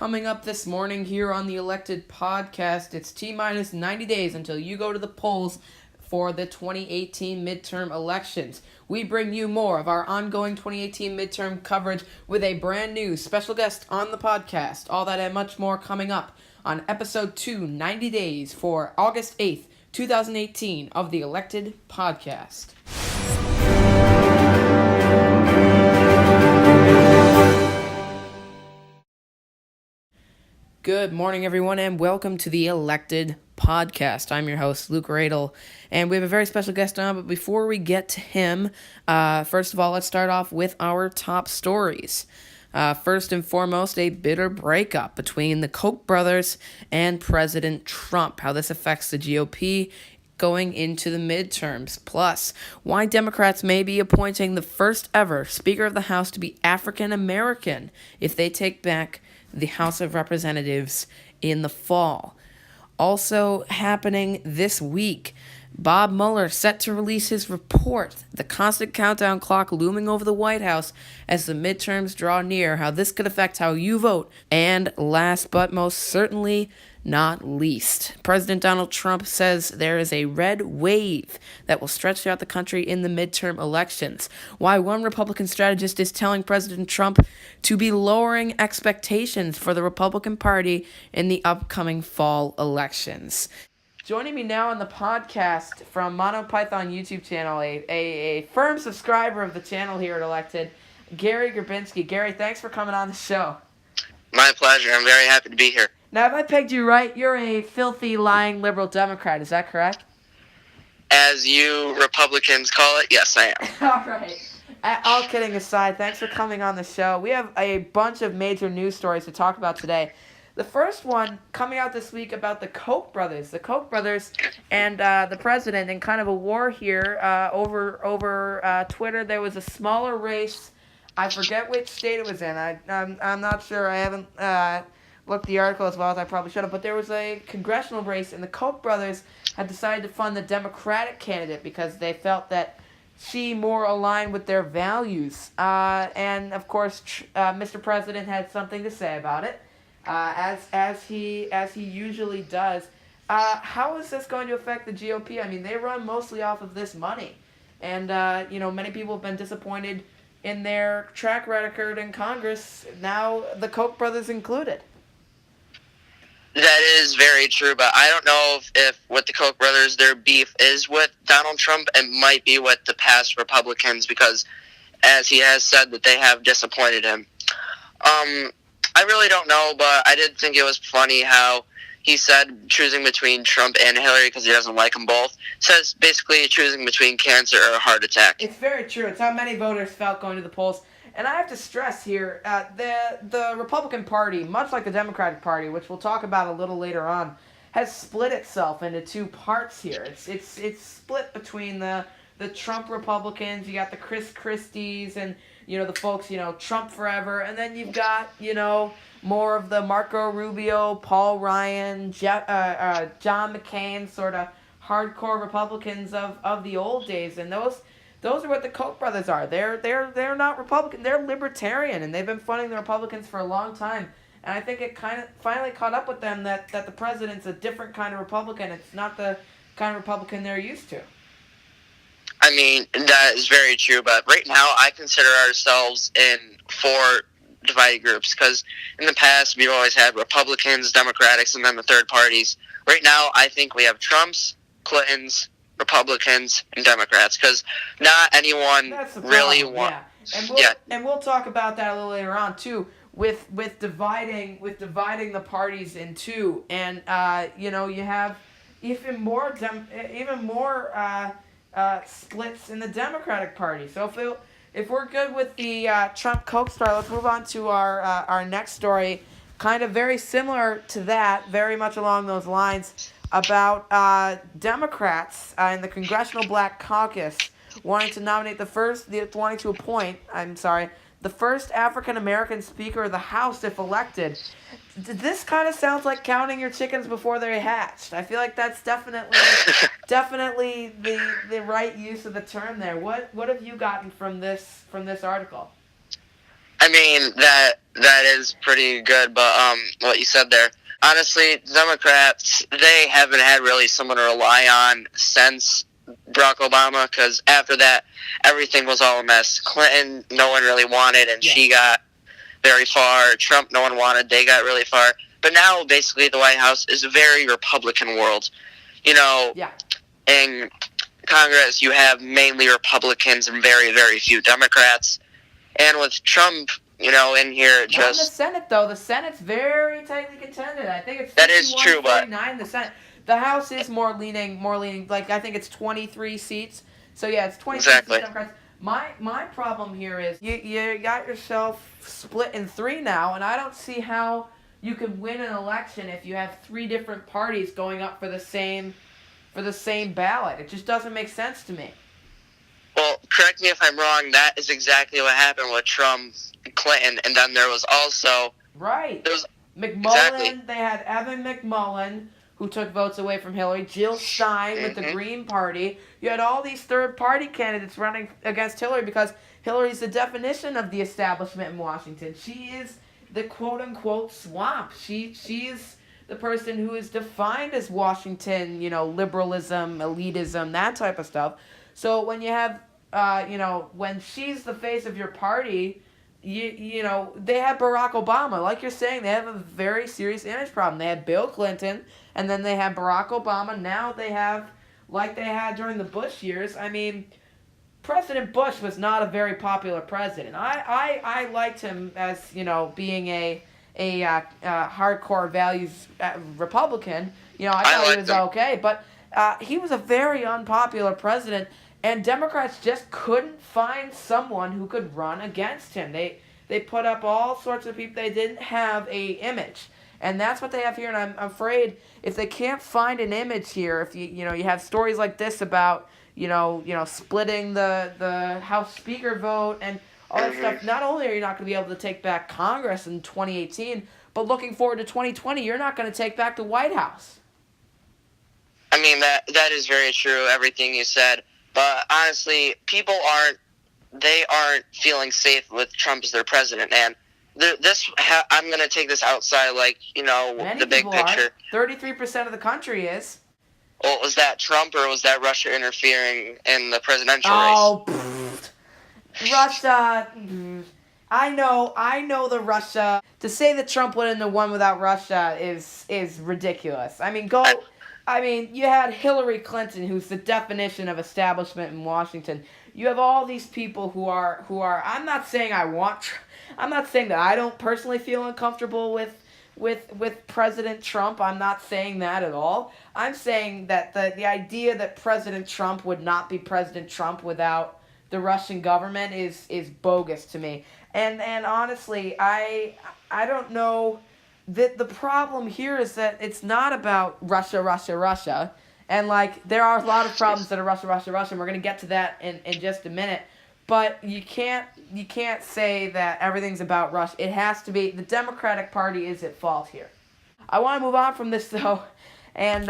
coming up this morning here on the Elected Podcast. It's T-minus 90 days until you go to the polls for the 2018 midterm elections. We bring you more of our ongoing 2018 midterm coverage with a brand new special guest on the podcast. All that and much more coming up on episode 2, 90 days for August 8th, 2018 of the Elected Podcast. Good morning, everyone, and welcome to the Elected Podcast. I'm your host, Luke Radel, and we have a very special guest on, but before we get to him, first of all, let's start off with our top stories. First and foremost, a bitter breakup between the Koch brothers and President Trump, how this affects the GOP going into the midterms, plus why Democrats may be appointing the first ever Speaker of the House to be African American if they take back the House of Representatives in the fall. Also happening this week, Bob Mueller set to release his report, the constant countdown clock looming over the White House as the midterms draw near, how this could affect how you vote, and last but most certainly not least, President Donald Trump says there is a red wave that will stretch throughout the country in the midterm elections. Why one Republican strategist is telling President Trump to be lowering expectations for the Republican Party in the upcoming fall elections. Joining me now on the podcast from MonoPython YouTube channel, a firm subscriber of the channel here at Elected, Gary Grabinski. Gary, thanks for coming on the show. My pleasure. I'm very happy to be here. Now, if I pegged you right, you're a filthy, lying liberal Democrat. Is that correct? As you Republicans call it, yes, I am. All right. All kidding aside, thanks for coming on the show. We have a bunch of major news stories to talk about today. The first one coming out this week about the Koch brothers. The Koch brothers and the president in kind of a war here over Twitter. There was a smaller race. I forget which state it was in. I'm not sure. I haven't looked the article as well as I probably should have. But there was a congressional race, and the Koch brothers had decided to fund the Democratic candidate because they felt that she more aligned with their values. And of course, Mr. President had something to say about it, as he usually does. How is this going to affect the GOP? I mean, they run mostly off of this money, and many people have been disappointed in their track record in Congress. Now the Koch brothers included. That is very true, but I don't know if with the Koch brothers, their beef is with Donald Trump. It might be with the past Republicans because, as he has said, that they have disappointed him. I really don't know, but I did think it was funny how he said choosing between Trump and Hillary because he doesn't like them both. Says basically choosing between cancer or a heart attack. It's very true. It's how many voters felt going to the polls. And I have to stress here, the Republican Party, much like the Democratic Party, which we'll talk about a little later on, has split itself into two parts here. It's split between the Trump Republicans. You got the Chris Christies and the folks Trump forever, and then you've got more of the Marco Rubio, Paul Ryan, John McCain sort of hardcore Republicans of the old days, and those are what the Koch brothers are. They're not Republican. They're libertarian, and they've been funding the Republicans for a long time. And I think it kind of finally caught up with them that the president's a different kind of Republican. It's not the kind of Republican they're used to. I mean, that is very true, but right now I consider ourselves in four divided groups because in the past we've always had Republicans, Democrats, and then the third parties. Right now I think we have Trumps, Clintons, Republicans, and Democrats because not anyone really wants. Yeah. And we'll talk about that a little later on too. With dividing the parties in two, and you have even more splits in the Democratic Party. So if we're good with the Trump Koch story, let's move on to our next story. Kind of very similar to that, very much along those lines, about Democrats in the Congressional Black Caucus wanting to appoint the first African American Speaker of the House if elected. This kind of sounds like counting your chickens before they hatched. I feel like that's definitely the right use of the term there. What have you gotten from this article? I mean, that is pretty good, but what you said there. Honestly, Democrats, they haven't had really someone to rely on since Barack Obama, because after that, everything was all a mess. Clinton, no one really wanted, and she got very far. Trump, no one wanted, they got really far. But now, basically, the White House is a very Republican world. You know, in Congress, you have mainly Republicans and very, very few Democrats. And with Trump, you know, in here, Not in the Senate, though. The Senate's very tightly contended. I think it's 51, that is true, but 49 the Senate. The House is more leaning, like, I think it's 23 seats. So, yeah, it's 23 seats Democrats. My problem here is you got yourself split in three now, and I don't see how you could win an election if you have three different parties going up for the same ballot. It just doesn't make sense to me. Well, correct me if I'm wrong, that is exactly what happened with Trump, Clinton, and then there was also... Right. McMullen, exactly. They had Evan McMullen, who took votes away from Hillary, Jill Stein with the Green Party. You had all these third-party candidates running against Hillary because Hillary's the definition of the establishment in Washington. She is the quote-unquote swamp. She is the person who is defined as Washington, liberalism, elitism, that type of stuff. So when you have, when she's the face of your party, you know, they have Barack Obama. Like you're saying, they have a very serious image problem. They had Bill Clinton, and then they had Barack Obama. Now they have, like they had during the Bush years, I mean, President Bush was not a very popular president. I liked him as, being a hardcore values Republican. I thought he was okay, but he was a very unpopular president, and Democrats just couldn't find someone who could run against him. They put up all sorts of people. They didn't have a image, and that's what they have here. And I'm afraid if they can't find an image here, if you have stories like this about splitting the House Speaker vote and all that stuff, not only are you not going to be able to take back Congress in 2018, but looking forward to 2020, you're not going to take back the White House. I mean, that is very true, everything you said. But honestly, people aren't feeling safe with Trump as their president. And I'm going to take this outside, Many the big picture. 33% of the country is. Well, was that Trump or was that Russia interfering in the presidential race? Oh, Russia. I know the Russia. To say that Trump wouldn't have won without Russia is ridiculous. I mean, you had Hillary Clinton, who's the definition of establishment in Washington. You have all these people who are. I'm not saying I'm not saying that I don't personally feel uncomfortable with President Trump. I'm not saying that at all. I'm saying that the idea that President Trump would not be President Trump without the Russian government is bogus to me. And honestly, I don't know. The problem here is that it's not about Russia. And, there are a lot of problems that are Russia, and we're going to get to that in just a minute. But you can't say that everything's about Russia. It has to be, the Democratic Party is at fault here. I want to move on from this, though, and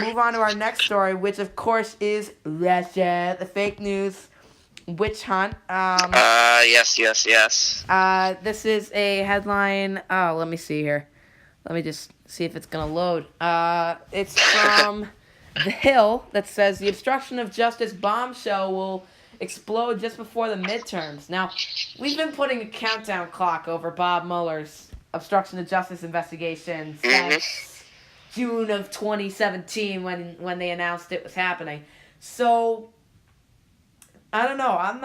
move on to our next story, which, of course, is Russia, the fake news witch hunt. Yes. This is a headline. Oh, let me see here. Let me just see if it's going to load. It's from The Hill that says the obstruction of justice bombshell will explode just before the midterms. Now, we've been putting a countdown clock over Bob Mueller's obstruction of justice investigation since June of 2017 when they announced it was happening. So, I don't know. I'm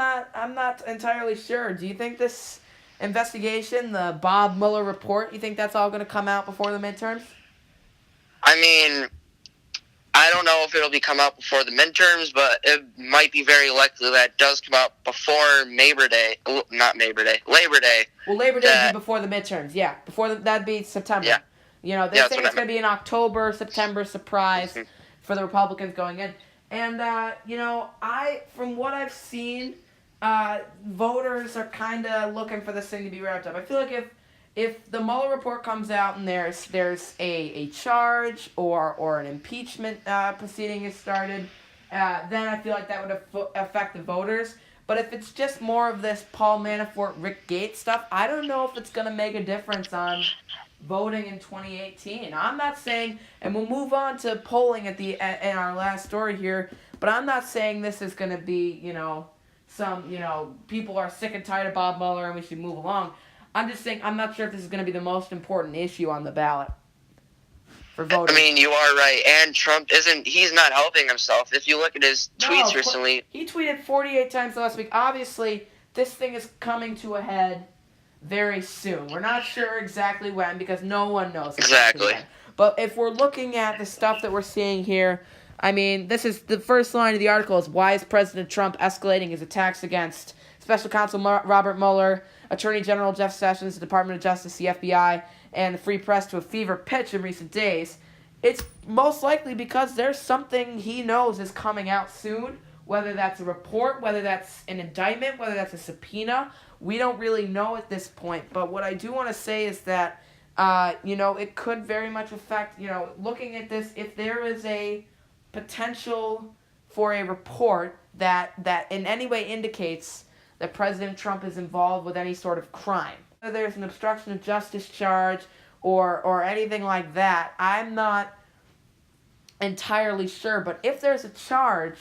not entirely sure. Do you think this investigation, the Bob Mueller report, you think that's all going to come out before the midterms? I mean, I don't know if it'll come out before the midterms, but it might be very likely that it does come out before Labor Day. Well, Labor Day would be before the midterms, yeah. That'd be September. Yeah. They think it's going to be an October, September surprise for the Republicans going in. And, from what I've seen, voters are kind of looking for this thing to be wrapped up. I feel like if the Mueller report comes out and there's a charge or an impeachment proceeding is started, then I feel like that would affect the voters. But if it's just more of this Paul Manafort, Rick Gates stuff, I don't know if it's going to make a difference on voting in 2018. I'm not saying, and we'll move on to polling in our last story here, but I'm not saying this is going to be, people are sick and tired of Bob Mueller and we should move along. I'm just saying I'm not sure if this is going to be the most important issue on the ballot for voting. I mean, you are right. And Trump he's not helping himself. If you look at his tweets recently. He tweeted 48 times last week. Obviously, this thing is coming to a head very soon. We're not sure exactly when because no one knows exactly when. But if we're looking at the stuff that we're seeing here, I mean, this is the first line of the article is, why is President Trump escalating his attacks against Special Counsel Robert Mueller, Attorney General Jeff Sessions, the Department of Justice, the FBI, and the Free Press to a fever pitch in recent days? It's most likely because there's something he knows is coming out soon, whether that's a report, whether that's an indictment, whether that's a subpoena. We don't really know at this point. But what I do want to say is that, it could very much affect, looking at this, if there is a potential for a report that in any way indicates that President Trump is involved with any sort of crime. Whether there's an obstruction of justice charge or anything like that, I'm not entirely sure. But if there's a charge,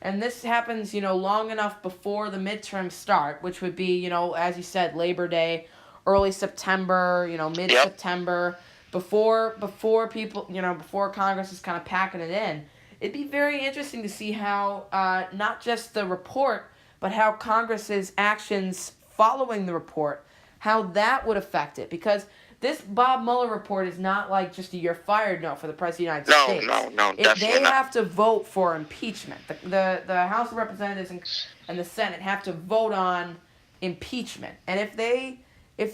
and this happens, long enough before the midterms start, which would be, as you said, Labor Day, early September, mid-September, before people, before Congress is kind of packing it in, it'd be very interesting to see how, not just the report, but how Congress's actions following the report, how that would affect it. Because this Bob Mueller report is not like just a "you're fired" note for the President of the United States. No, definitely They have to vote for impeachment. The House of Representatives and the Senate have to vote on impeachment. And if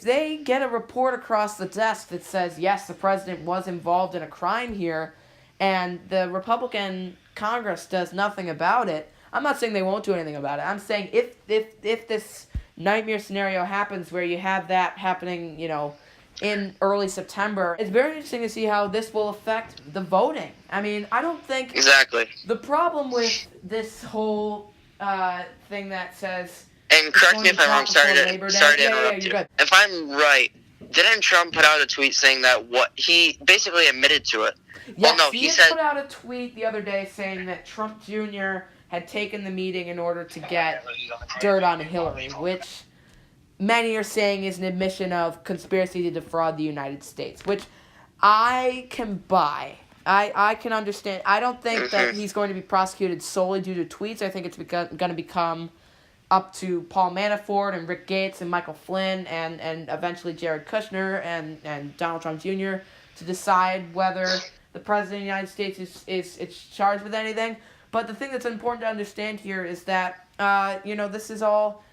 they get a report across the desk that says, yes, the president was involved in a crime here, and the Republican Congress does nothing about it, I'm not saying they won't do anything about it. I'm saying if this nightmare scenario happens where you have that happening, in early September, it's very interesting to see how this will affect the voting. I mean, I don't think... Exactly. The problem with this whole thing that says... And correct me if I'm wrong, sorry to interrupt you. Good. If I'm right, didn't Trump put out a tweet saying that he basically admitted to it? Yes, he put out a tweet the other day saying that Trump Jr. had taken the meeting in order to get dirt on Hillary, which many are saying is an admission of conspiracy to defraud the United States, which I can buy. I can understand. I don't think that he's going to be prosecuted solely due to tweets. I think it's going to become up to Paul Manafort and Rick Gates and Michael Flynn and eventually Jared Kushner and Donald Trump Jr. to decide whether the President of the United States is charged with anything. But the thing that's important to understand here is that, this is all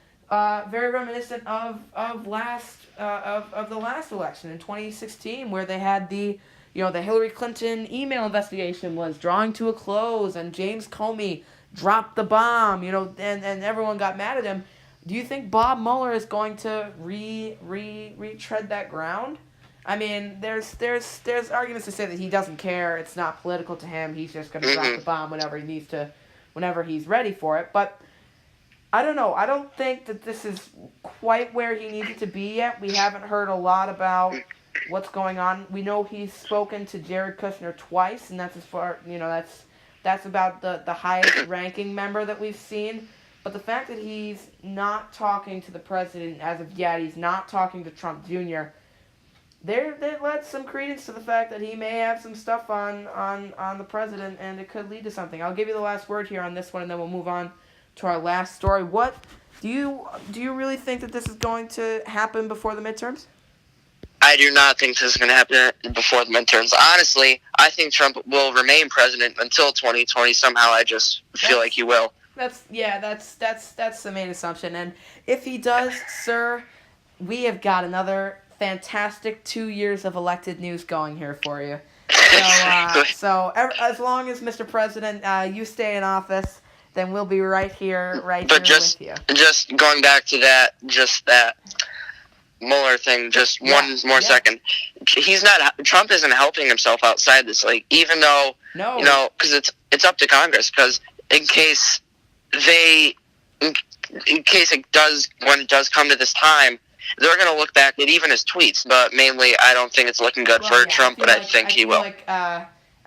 very reminiscent of the last election in 2016, where they had the Hillary Clinton email investigation was drawing to a close, and James Comey dropped the bomb, and everyone got mad at him. Do you think Bob Mueller is going to retread that ground? I mean, there's arguments to say that he doesn't care. It's not political to him. He's just going to drop the bomb whenever he needs to, whenever he's ready for it. But I don't know. I don't think that this is quite where he needs to be yet. We haven't heard a lot about what's going on. We know he's spoken to Jared Kushner twice, and that's as far, that's about the highest ranking member that we've seen. But the fact that he's not talking to the president as of yet, he's not talking to Trump Jr., That led some credence to the fact that he may have some stuff on the president, and it could lead to something. I'll give you the last word here on this one, and then we'll move on to our last story. What do you really think that this is going to happen before the midterms? I do not think this is going to happen before the midterms. Honestly, I think Trump will remain president until 2020. Somehow, I just feel like he will. That's the main assumption. And if he does, sir, we have got another fantastic 2 years of elected news going here for you. So as long as Mr. President, you stay in office, then we'll be right here with you. Just going back to that Mueller thing, just one more second. Trump isn't helping himself outside this, even though, because it's up to Congress, because in case in case when it does come to this time, they're going to look back at even his tweets. But mainly, I don't think it's looking good for Trump, but I think he will.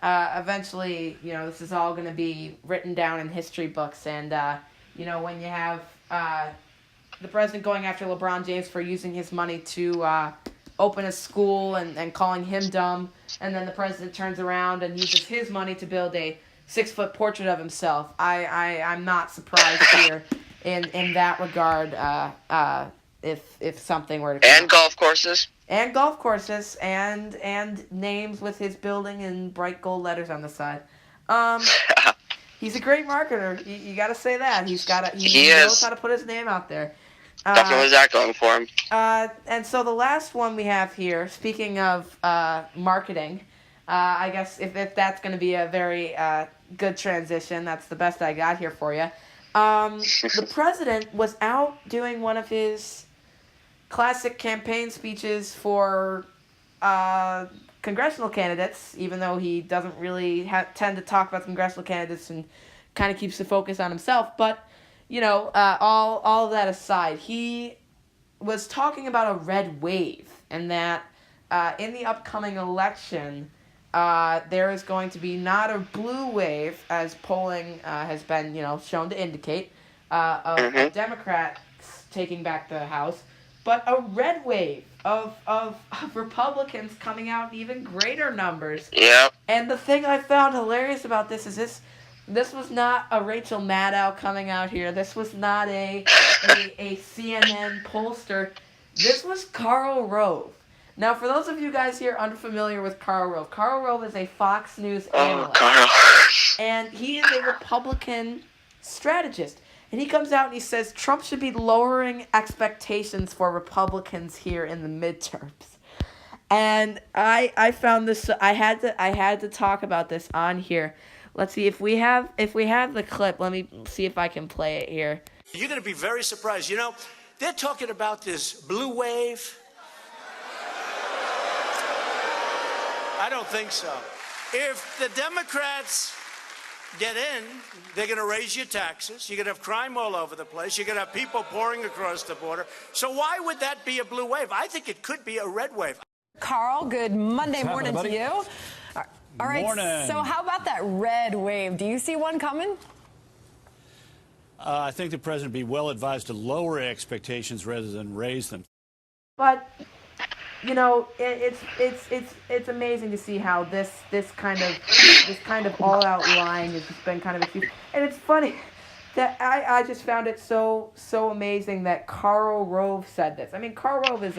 Eventually, this is all going to be written down in history books, and when you have the president going after LeBron James for using his money to open a school and calling him dumb, and then the president turns around and uses his money to build a 6-foot portrait of himself. I'm not surprised here in that regard. If something were to come and golf courses. And golf courses and names with his building in bright gold letters on the side. He's a great marketer. You got to say that. He knows how to put his name out there. Definitely that going for him. And so the last one we have here, speaking of marketing, I guess if that's going to be a very good transition, that's the best I got here for you. The president was out doing one of his classic campaign speeches for congressional candidates, even though he doesn't really tend to talk about congressional candidates and kind of keeps the focus on himself. But, all of that aside, he was talking about a red wave, and that in the upcoming election, there is going to be not a blue wave, as polling has been, shown to indicate, of Democrats taking back the House, but a red wave of Republicans coming out in even greater numbers. Yep. And the thing I found hilarious about this is this was not a Rachel Maddow coming out here. This was not a CNN pollster. This was Karl Rove. Now, for those of you guys here unfamiliar with Karl Rove is a Fox News analyst. Karl. And he is a Republican strategist. And he comes out and he says Trump should be lowering expectations for Republicans here in the midterms. And I found this. I had to talk about this on here. Let's see if we have the clip. Let me see if I can play it here. You're going to be very surprised. They're talking about this blue wave. I don't think so. If the Democrats get in, they're going to raise your taxes. You're going to have crime all over the place. You're going to have people pouring across the border. So why would that be a blue wave? I think it could be a red wave. Carl, good Monday morning to you. All right, morning. So how about that red wave? Do you see one coming? I think the president would be well advised to lower expectations rather than raise them. But it's amazing to see how this kind of all out lying has just been kind of a huge, and it's funny that I just found it so amazing that Karl Rove said this. I mean, Karl Rove is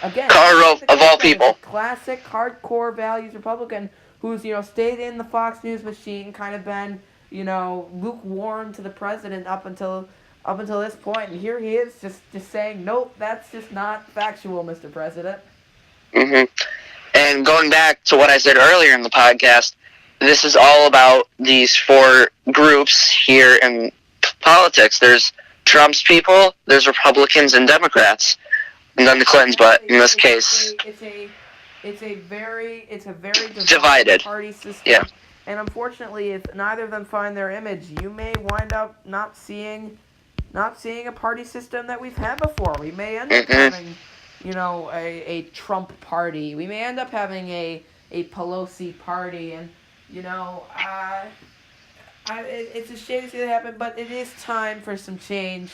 Karl Rove of all people, classic hardcore values Republican who's stayed in the Fox News machine, kind of been lukewarm to the president up until this point, and here he is just saying, nope, that's just not factual, Mr. President. And going back to what I said earlier in the podcast, this is all about these four groups here in politics. There's Trump's people, there's Republicans and Democrats, and then the Clintons. But in this case, it's a very divided party system. Yeah. And unfortunately, if neither of them find their image, you may wind up not seeing a party system that we've had before. We may end up having, a Trump party. We may end up having a Pelosi party, and it's a shame to see that happen. But it is time for some change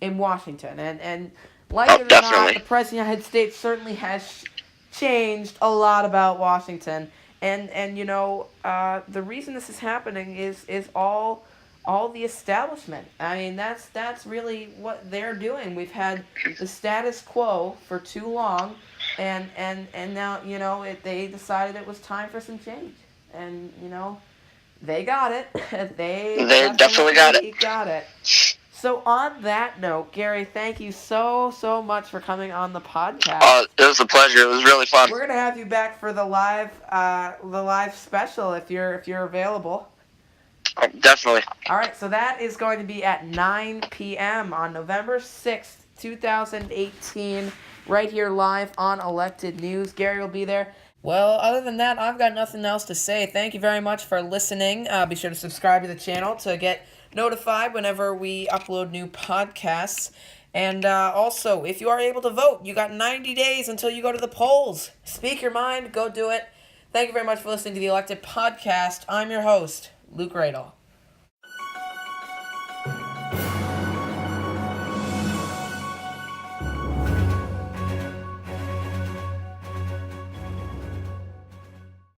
in Washington, and like it or not, the president of the United States certainly has changed a lot about Washington. And the reason this is happening is all the establishment. I mean, that's really what they're doing. We've had the status quo for too long, and now they decided it was time for some change, and they got it. they definitely got it. So on that note, Gary, thank you so much for coming on the podcast. It was a pleasure. It was really fun. We're gonna have you back for the live special if you're available. Oh, definitely. All right, so that is going to be at 9 p.m. on November 6th, 2018, right here live on Elected News. Gary will be there. Well, other than that, I've got nothing else to say. Thank you very much for listening. Be sure to subscribe to the channel to get notified whenever we upload new podcasts. And also, if you are able to vote, you got 90 days until you go to the polls. Speak your mind. Go do it. Thank you very much for listening to the Elected Podcast. I'm your host, Luke Radel.